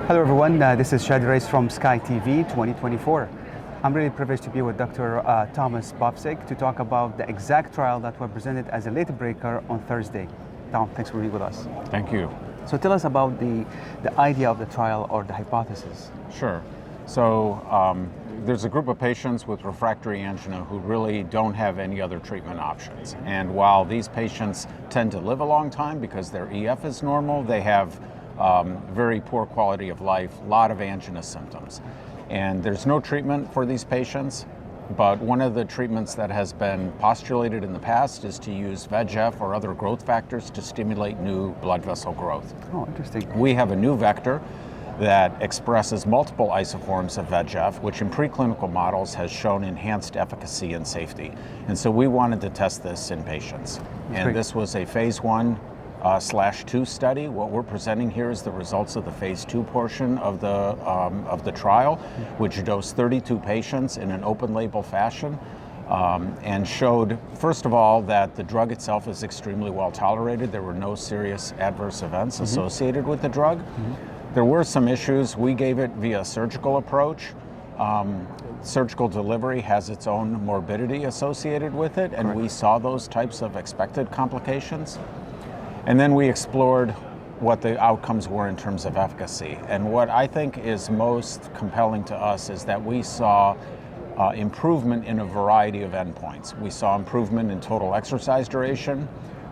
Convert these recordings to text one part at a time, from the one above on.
Hello everyone, this is Shad Reis from SCAI TV 2024. I'm really privileged to be with Dr. Thomas Povsic to talk about the exact trial that was presented as a late breaker on Thursday. Tom, thanks for being with us. Thank you. So tell us about the idea of the trial or the hypothesis. Sure. So there's a group of patients with refractory angina who really don't have any other treatment options. And while these patients tend to live a long time because their EF is normal, they have very poor quality of life, a lot of angina symptoms. And there's no treatment for these patients, but one of the treatments that has been postulated in the past is to use VEGF or other growth factors to stimulate new blood vessel growth. Oh, interesting. We have a new vector that expresses multiple isoforms of VEGF, which in preclinical models has shown enhanced efficacy and safety. And so we wanted to test this in patients. And this was a phase 1/2 study. What we're presenting here is the results of the phase 2 portion of the trial, which dosed 32 patients in an open label fashion. And showed, first of all, that the drug itself is extremely well tolerated. There were no serious adverse events associated with the drug. There were some issues. We gave it via surgical approach. Surgical delivery has its own morbidity associated with it, and we saw those types of expected complications. And then we explored what the outcomes were in terms of efficacy. And what I think is most compelling to us is that we saw improvement in a variety of endpoints. We saw improvement in total exercise duration.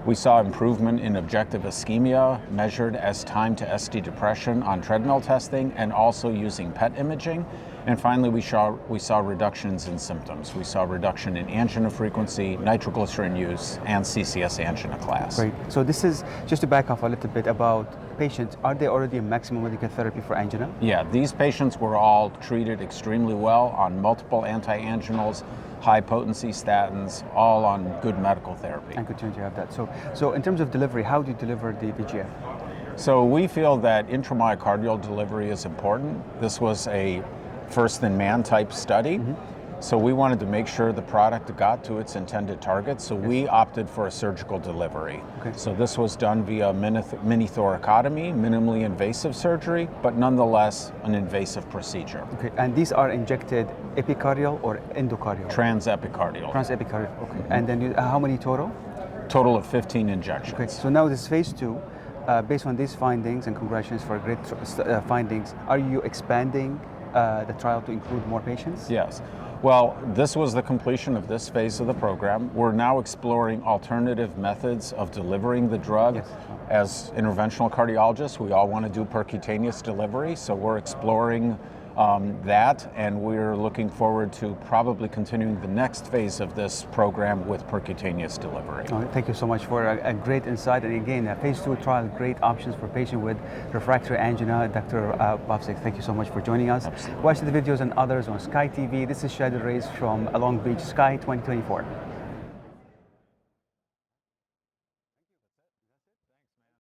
We saw improvement in objective ischemia measured as time to SD depression on treadmill testing and also using PET imaging. And finally, we saw reductions in symptoms. We saw reduction in angina frequency, nitroglycerin use, and CCS angina class. Great. So this is, just to back off a little bit about patients, are they already on maximum medical therapy for angina? Yeah, these patients were all treated extremely well on multiple anti-anginals, high potency statins, all on good medical therapy. And good to have that. So in terms of delivery, how do you deliver the VEGF? So we feel that intramyocardial delivery is important. This was a first-in-man type study. So we wanted to make sure the product got to its intended target, so we opted for a surgical delivery. So this was done via mini thoracotomy, minimally invasive surgery, but nonetheless an invasive procedure. And these are injected epicardial or endocardial? Transepicardial. Transepicardial, And then how many total? Total of 15 injections. So now this is phase 2. Based on these findings, and congratulations for great findings, are you expanding the trial to include more patients? Yes. Well, this was the completion of this phase of the program. We're now exploring alternative methods of delivering the drug. As interventional cardiologists, we all want to do percutaneous delivery, so we're exploring that, and we're looking forward to probably continuing the next phase of this program with percutaneous delivery. Thank you so much for a great insight, and again, a phase 2 trial, great options for patients with refractory angina. Dr. Povsic, thank you so much for joining us. Absolutely. Watch the videos and others on SCAI TV. This is Shad Reis from Long Beach, SCAI 2024.